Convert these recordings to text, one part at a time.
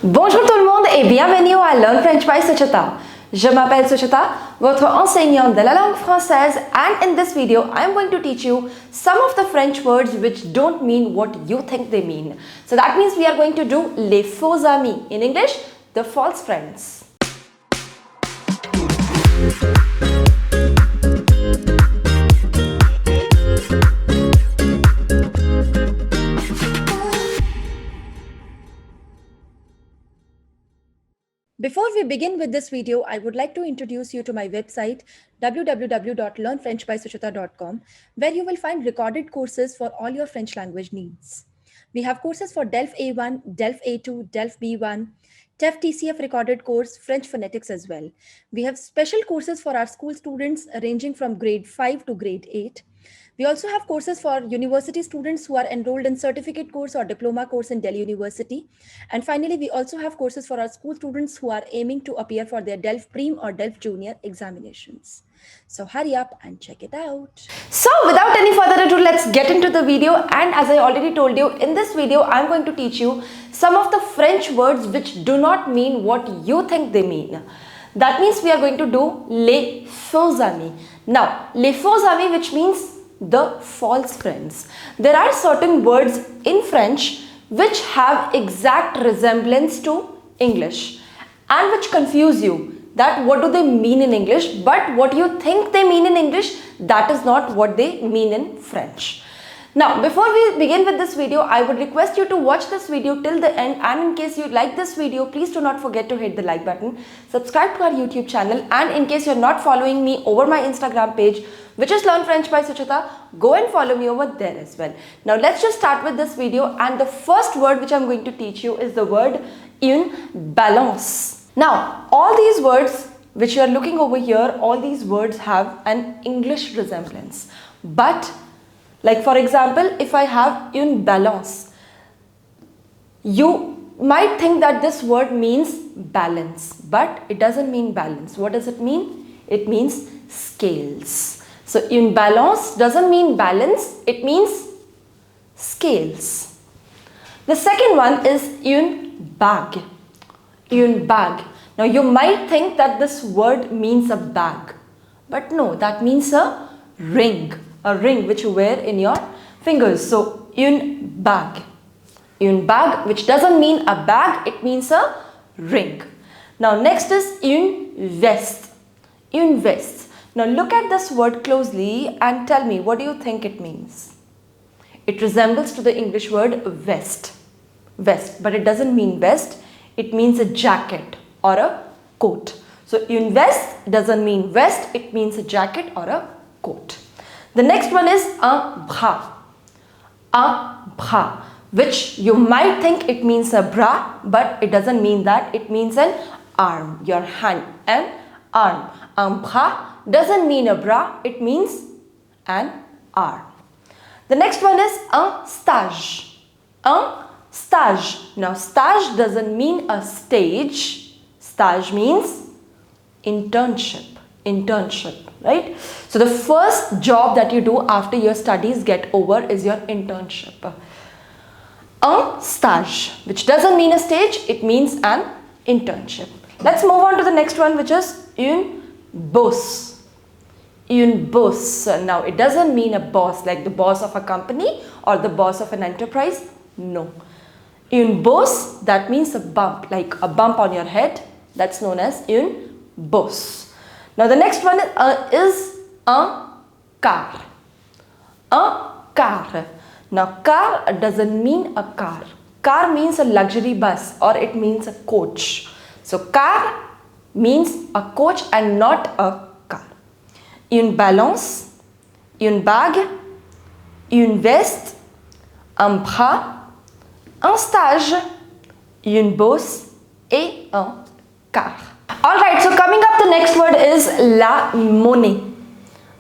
Bonjour tout le monde et bienvenue à Learn French by Suchita. Je m'appelle Suchita, votre enseignante de la langue française, and in this video I am going to teach you some of the French words which don't mean what you think they mean. So that means we are going to do les faux amis, in English, the false friends. Before we begin with this video, I would like to introduce you to my website www.learnfrenchbysuchita.com, where you will find recorded courses for all your French language needs. We have courses for DELF A1, DELF A2, DELF B1, TEF TCF recorded course, French phonetics as well. We have special courses for our school students ranging from grade 5 to grade 8. We also have courses for university students who are enrolled in certificate course or diploma course in Delhi University. And finally, we also have courses for our school students who are aiming to appear for their DELF Prem or DELF Junior examinations. So hurry up and check it out. So without any further ado, let's get into the video. And as I already told you, in this video, I'm going to teach you some of the French words which do not mean what you think they mean. That means we are going to do les faux amis. Now, les faux amis, which means the false friends. There are certain words in French which have exact resemblance to English and which confuse you that what do they mean in English, but what you think they mean in English, that is not what they mean in French. Now, before we begin with this video, I would request you to watch this video till the end, and in case you like this video, please do not forget to hit the like button, subscribe to our YouTube channel, and in case you're not following me over my Instagram page, which is Learn French by Suchita, go and follow me over there as well. Now, let's just start with this video, and the first word which I'm going to teach you is the word une balance. Now, all these words which you are looking over here, all these words have an English resemblance, but like for example, if I have une balance, you might think that this word means balance, but it doesn't mean balance. What does it mean? It means scales. So une balance doesn't mean balance, it means scales. The second one is une bag. Une bag. Now you might think that this word means a bag, but no, that means a ring. A ring which you wear in your fingers. So une bag. Une bag, which doesn't mean a bag, it means a ring. Now next is une veste. Une veste. Now look at this word closely and tell me, what do you think it means? It resembles to the English word vest. Vest, but it doesn't mean vest. It means a jacket or a coat. So une veste doesn't mean vest, it means a jacket or a coat. The next one is un bras. Un bras, which you might think it means a bra, but it doesn't mean that. It means an arm, your hand, an arm. Un bras doesn't mean a bra, it means an arm. The next one is un stage. Un stage. Now, stage doesn't mean a stage. Stage means internship. Internship, right? So the first job that you do after your studies get over is your internship. Un stage, which doesn't mean a stage, it means an internship. Let's move on to the next one, which is une boss. Une boss. Now it doesn't mean a boss like the boss of a company or the boss of an enterprise. No. Une boss, that means a bump, like a bump on your head. That's known as une boss. Now the next one is un car. Un car. Now car doesn't mean a car. Car means a luxury bus or it means a coach. So car means a coach and not a car. Une balance, une bague, une veste, un bras, un stage, une bosse et un car. Alright, so coming up, the next word is la monnaie.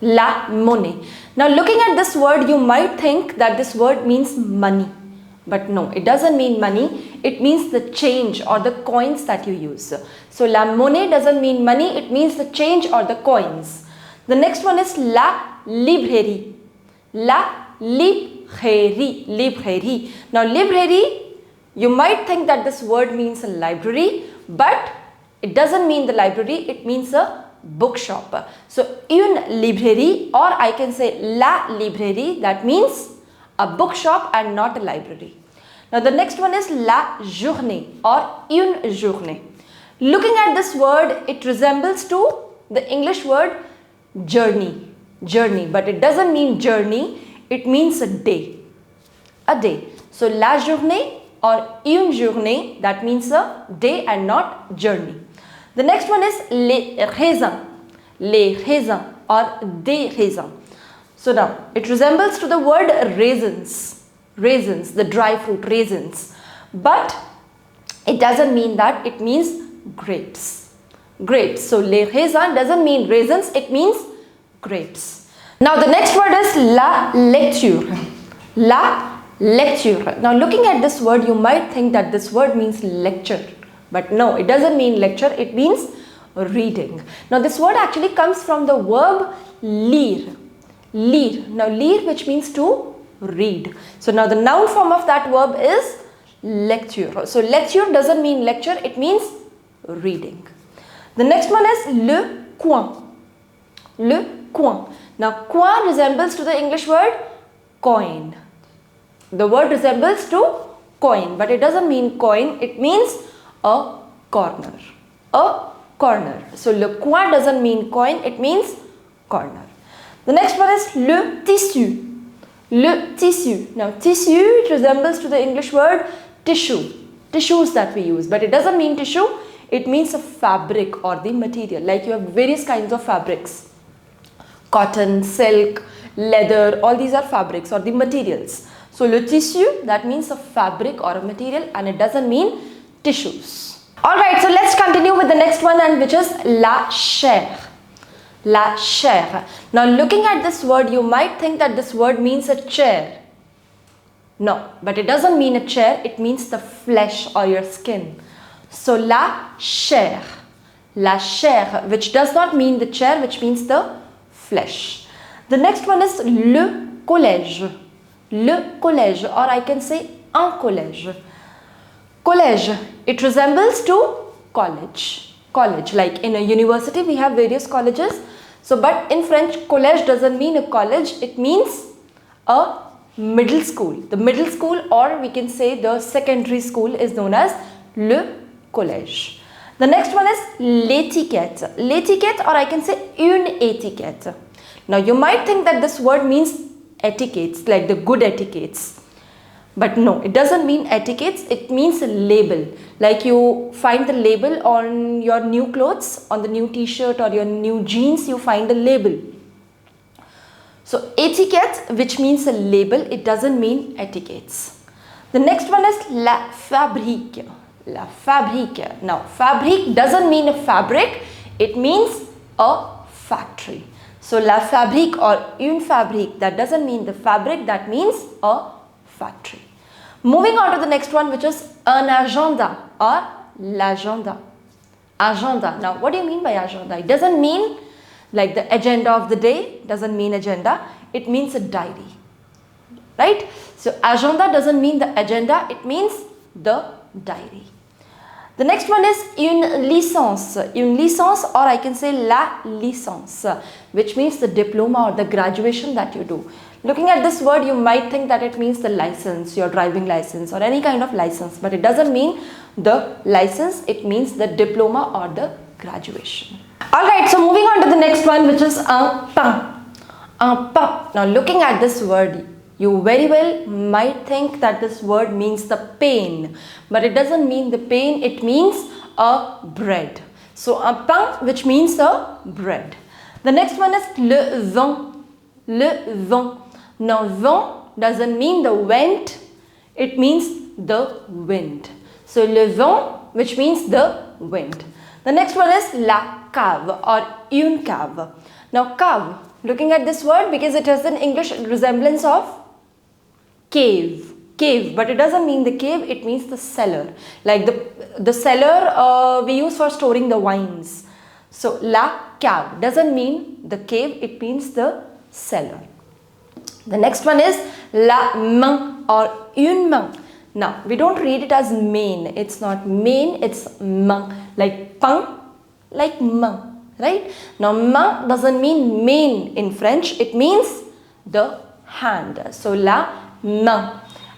La monnaie. Now looking at this word, you might think that this word means money. But no, it doesn't mean money. It means the change or the coins that you use. So la monnaie doesn't mean money. It means the change or the coins. The next one is la librairie. La librairie. Librairie. Now librairie You might think that this word means a library, but it doesn't mean the library, it means a bookshop. So une librairie, or I can say la librairie, that means a bookshop and not a library. Now the next one is la journée or une journée. Looking at this word, it resembles to the English word journey, but it doesn't mean journey, it means a day, So la journée or une journée, that means a day and not journey. The next one is les raisins or des raisins. So now it resembles to the word raisins, the dry fruit raisins, but it doesn't mean that, it means grapes. So les raisins doesn't mean raisins, it means grapes. Now the next word is la lecture. Now looking at this word, you might think that this word means lecture, but no, it doesn't mean lecture, it means reading. Now this word actually comes from the verb lire. Now lire, which means to read. So now the noun form of that verb is lecture. So lecture doesn't mean lecture, it means reading. The next one is le coin. Now coin resembles to the English word coin. The word resembles to coin, but it doesn't mean coin, it means a corner. So le coin doesn't mean coin, it means corner. The next one is le tissu. Now tissu, it resembles to the English word tissue. Tissues that we use, but it doesn't mean tissue, it means a fabric or the material. Like you have various kinds of fabrics. Cotton, silk, leather, all these are fabrics or the materials. So le tissu, that means a fabric or a material, and it doesn't mean tissues. Alright, so let's continue with the next one, and which is la chair. Now looking at this word, you might think that this word means a chair. No, but it doesn't mean a chair, it means the flesh or your skin. So la chair, which does not mean the chair, which means the flesh. The next one is le collège, or I can say un collège. Collège, it resembles to college, like in a university we have various colleges. So but in French, collège doesn't mean a college, it means a middle school. The middle school, or we can say the secondary school, is known as le collège. The next one is l'étiquette, or I can say une étiquette. Now you might think that this word means etiquettes, like the good etiquettes. But no, it doesn't mean etiquettes, it means a label. Like you find the label on your new clothes, on the new t-shirt or your new jeans, you find a label. So etiquette, which means a label, it doesn't mean etiquettes. The next one is la fabrique. Now fabrique doesn't mean a fabric, it means a factory. So la fabrique or une fabrique, that doesn't mean the fabric, that means a factory. Moving on to the next one, which is un agenda or l'agenda. Agenda. Now what do you mean by agenda? It doesn't mean like the agenda of the day, doesn't mean agenda, it means a diary, right? So agenda doesn't mean the agenda, it means the diary. The next one is une licence, or I can say la licence, which means the diploma or the graduation that you do. Looking at this word, you might think that it means the license, your driving license or any kind of license, but it doesn't mean the license, it means the diploma or the graduation. Alright, so moving on to the next one, which is un pain. Now looking at this word, you very well might think that this word means the pain, but it doesn't mean the pain, it means a bread. So un pain, which means a bread. The next one is le vent. Now vent doesn't mean the wind, it means the wind. So le vent, which means the wind. The next one is la cave or une cave. Now cave, looking at this word, because it has an English resemblance of cave, but it doesn't mean the cave, it means the cellar. Like the cellar we use for storing the wines. So la cave doesn't mean the cave, it means the cellar. The next one is la main or une main. Now, we don't read it as main. It's not main, it's main. Like pang, like main, right? Now, main doesn't mean main in French. It means the hand. So, la main.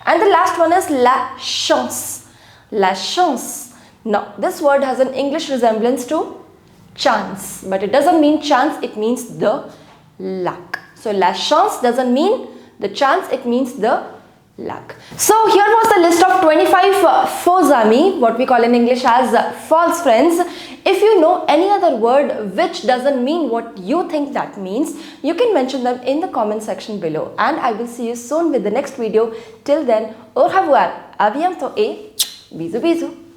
And the last one is la chance. La chance. Now, this word has an English resemblance to chance. But it doesn't mean chance. It means the luck. So, la chance doesn't mean the chance. It means the luck. So here was the list of 25 faux amis, what we call in English as false friends. If you know any other word which doesn't mean what you think that means, you can mention them in the comment section below. And I will see you soon with the next video. Till then, au revoir, à bientôt et bisous bisous.